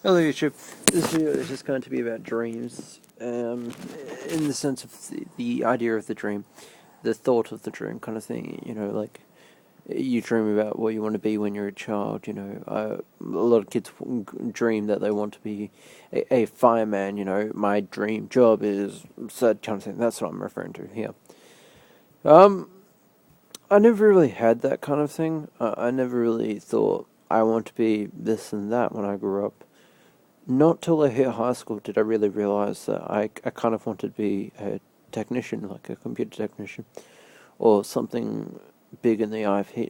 Hello YouTube. This video is just going to be about dreams, in the sense of the idea of the dream, the thought of the dream kind of thing, like, you dream about what you want to be when you're a child, a lot of kids dream that they want to be a fireman, my dream job is that kind of thing, that's what I'm referring to here. I never really had that kind of thing, I never really thought I want to be this and that when I grew up. Not till I hit high school did I really realize that I kind of wanted to be a technician, like a computer technician, or something big in the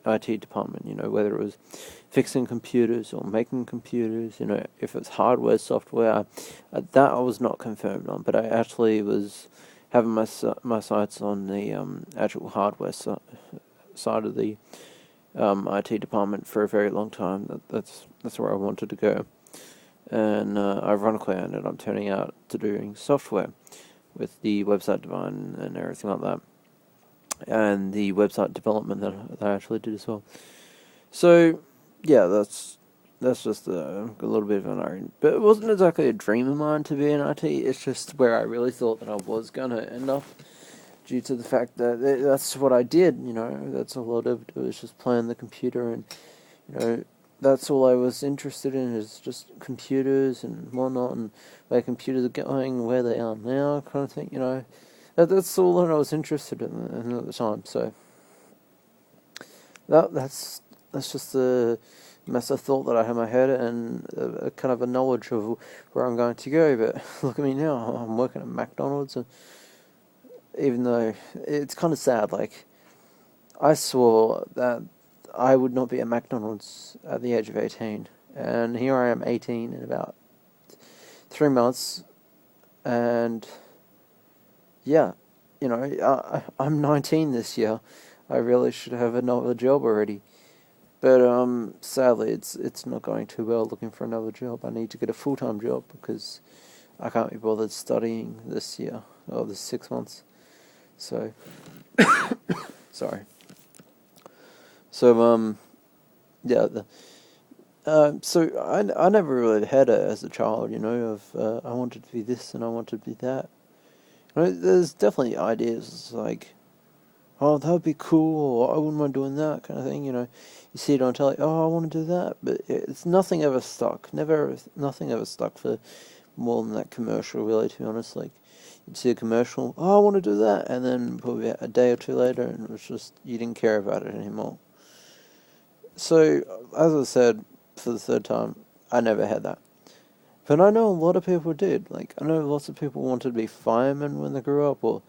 IT department, whether it was fixing computers or making computers, if it's hardware, software, that I was not confirmed on, but I actually was having my sights on the actual hardware side of the IT department for a very long time. That's where I wanted to go. And ironically, I ended up turning out to doing software with the website design and everything like that, and the website development that I actually did as well. So, yeah, that's just a little bit of an argument. But it wasn't exactly a dream of mine to be in IT, it's just where I really thought that I was going to end up, due to the fact that that's what I did, that's all I did. It was just play on the computer, and, that's all I was interested in, is just computers and whatnot, and where computers are going, where they are now, kind of thing, That's all that I was interested in at the time, so that's just the mess of thought that I had in my head, and a kind of a knowledge of where I'm going to go. But look at me now, I'm working at McDonald's, and even though it's kind of sad, like, I swore that I would not be at McDonald's at the age of 18, and here I am 18 in about 3 months, and yeah, I'm 19 this year. I really should have another job already, but sadly it's not going too well looking for another job. I need to get a full-time job because I can't be bothered studying this year, or this 6 months, so, sorry. So, yeah, so I never really had it as a child, of I wanted to be this and I wanted to be that. There's definitely ideas like, oh, that would be cool, or I wouldn't mind doing that kind of thing, You see it on telly, oh, I want to do that, but it's nothing ever stuck. Nothing ever stuck for more than that commercial, really, to be honest. Like, you'd see a commercial, oh, I want to do that, and then probably a day or two later, and it was just, you didn't care about it anymore. So, as I said, for the third time, I never had that. But I know a lot of people did. Like, I know lots of people wanted to be firemen when they grew up, or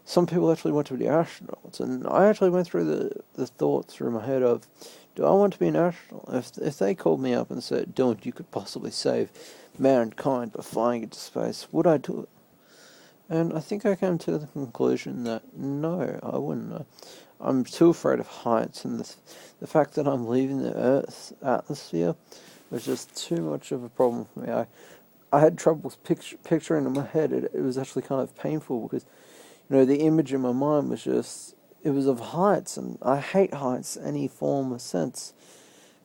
some people actually wanted to be astronauts. And I actually went through the thoughts through my head of, do I want to be an astronaut? If they called me up and said, Dylan, you could possibly save mankind by flying into space, would I do it? And I think I came to the conclusion that no, I wouldn't. I'm too afraid of heights, and the fact that I'm leaving the Earth's atmosphere was just too much of a problem for me. I had trouble picturing in my head. It was actually kind of painful because, the image in my mind was just, it was of heights, and I hate heights any form or sense,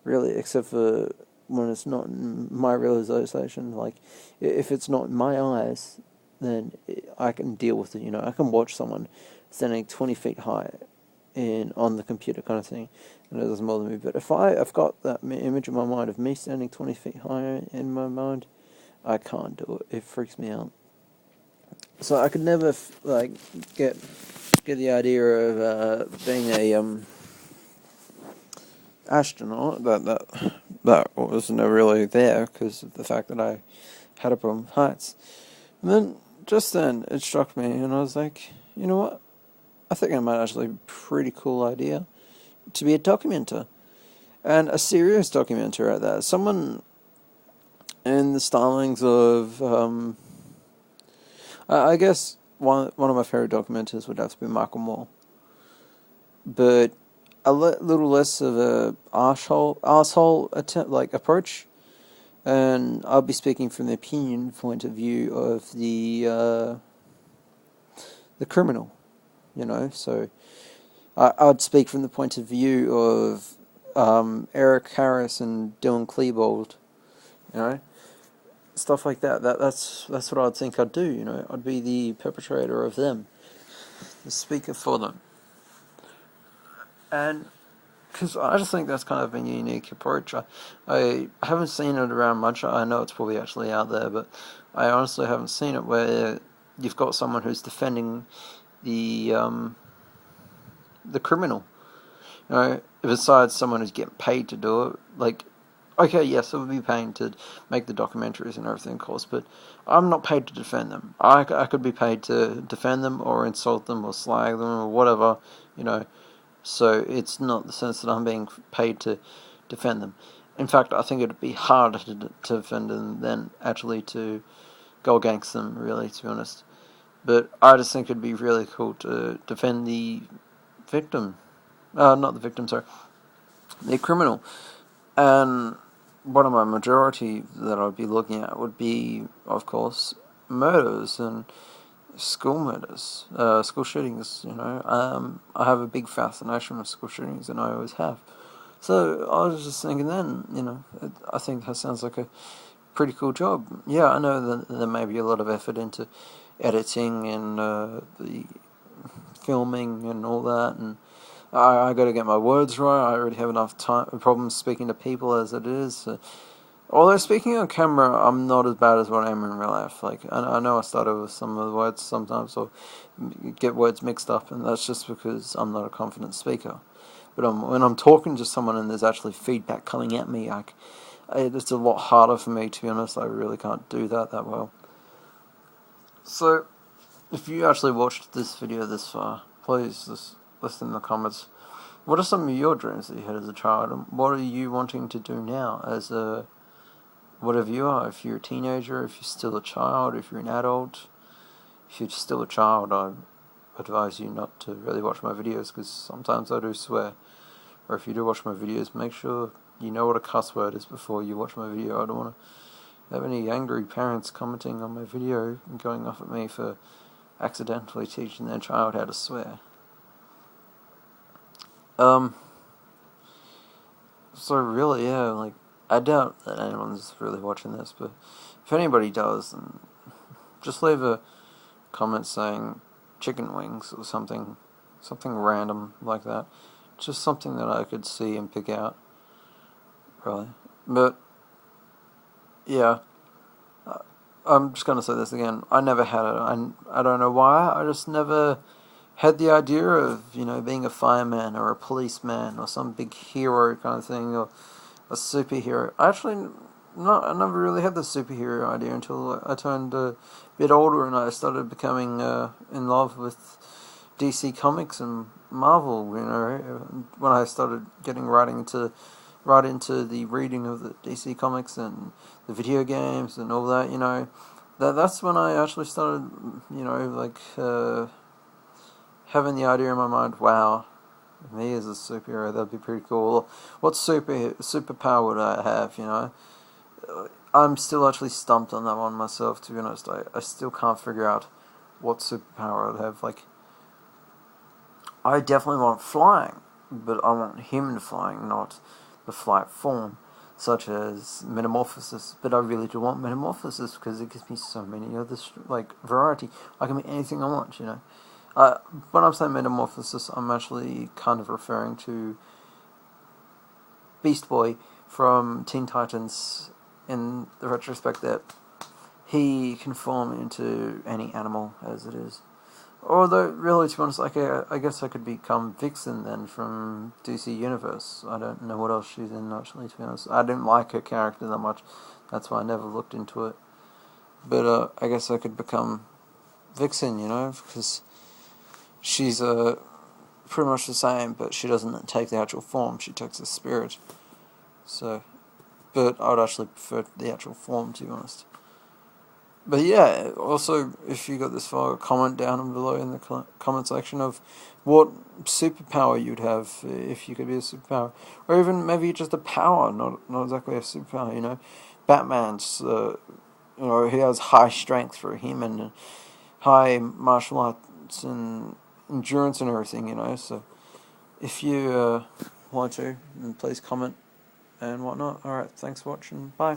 really, except for when it's not in my realization. Like, if it's not in my eyes, then I can deal with it, I can watch someone standing 20 feet high on the computer kind of thing, and it doesn't bother me. But if I've got that image in my mind of me standing 20 feet higher in my mind, I can't do it. It freaks me out. So I could never get the idea of being a astronaut. That was never really there because of the fact that I had a problem with heights. And then just then it struck me, and I was like, you know what? I think I might actually be a pretty cool idea to be a documenter, and a serious documenter at that. Someone in the stylings of, I guess one of my favorite documenters would have to be Michael Moore, but a little less of a arsehole approach, and I'll be speaking from the opinion point of view of the criminal. So I'd speak from the point of view of Eric Harris and Dylan Klebold, stuff like that. That's what I'd think I'd do. You know, I'd be the perpetrator of them, the speaker for them, and because I just think that's kind of a unique approach. I haven't seen it around much. I know it's probably actually out there, but I honestly haven't seen it where you've got someone who's defending the criminal. You know, besides someone who's getting paid to do it, like, okay, yes, it would be paying to make the documentaries and everything, of course, but I'm not paid to defend them. I could be paid to defend them or insult them or slag them or whatever, you know. So it's not the sense that I'm being paid to defend them. In fact, I think it'd be harder to defend them than actually to go against them, really, to be honest. But I just think it'd be really cool to defend the victim. Not the victim, sorry. The criminal. And one of my majority that I'd be looking at would be, of course, murders and school murders, school shootings, you know. I have a big fascination with school shootings, and I always have. So I was just thinking then, you know, I think that sounds like a pretty cool job. Yeah, I know that there may be a lot of effort into editing and the filming and all that, and I got to get my words right. I already have enough problems speaking to people as it is. Although speaking on camera, I'm not as bad as what I am in real life. Like I know I stutter with some of the words sometimes, or get words mixed up, and that's just because I'm not a confident speaker. But when I'm talking to someone and there's actually feedback coming at me, it's a lot harder for me, to be honest. I really can't do that well. So, if you actually watched this video this far, please just listen in the comments. What are some of your dreams that you had as a child, and what are you wanting to do now as a whatever you are? If you're a teenager, if you're still a child, if you're an adult. If you're still a child, I advise you not to really watch my videos because sometimes I do swear. Or if you do watch my videos, make sure you know what a cuss word is before you watch my video. I don't want to have any angry parents commenting on my video and going off at me for accidentally teaching their child how to swear. So really, yeah, like, I doubt that anyone's really watching this, but if anybody does, then just leave a comment saying chicken wings or something random like that. Just something that I could see and pick out, really. But, yeah, I'm just going to say this again. I never had it. I don't know why. I just never had the idea of, you know, being a fireman or a policeman or some big hero kind of thing, or a superhero. I never really had the superhero idea until I turned a bit older and I started becoming in love with DC Comics and Marvel, you know, when I started getting right into the reading of the DC Comics and the video games and all that, you know, that's when I actually started, you know, like, having the idea in my mind, wow, me as a superhero, that'd be pretty cool. What superpower would I have, you know? I'm still actually stumped on that one myself, to be honest. I still can't figure out what superpower I'd have. Like, I definitely want flying, but I want human flying, not the flight form, such as metamorphosis. But I really do want metamorphosis because it gives me so many other, like, variety. I can be anything I want, you know. When I'm saying metamorphosis, I'm actually kind of referring to Beast Boy from Teen Titans, in the retrospect that he can form into any animal as it is. Although, really, to be honest, I guess I could become Vixen then from DC Universe. I don't know what else she's in, actually, to be honest. I didn't like her character that much. That's why I never looked into it. But I guess I could become Vixen, you know, because she's pretty much the same, but she doesn't take the actual form. She takes the spirit. So, but I'd actually prefer the actual form, to be honest. But yeah, also, if you got this far, comment down below in the comment section of what superpower you'd have if you could be a superpower. Or even maybe just a power, not exactly a superpower, you know. Batman's, you know, he has high strength for a human, and high martial arts and endurance and everything, you know. So if you want to, then please comment and whatnot. Alright, thanks for watching. Bye.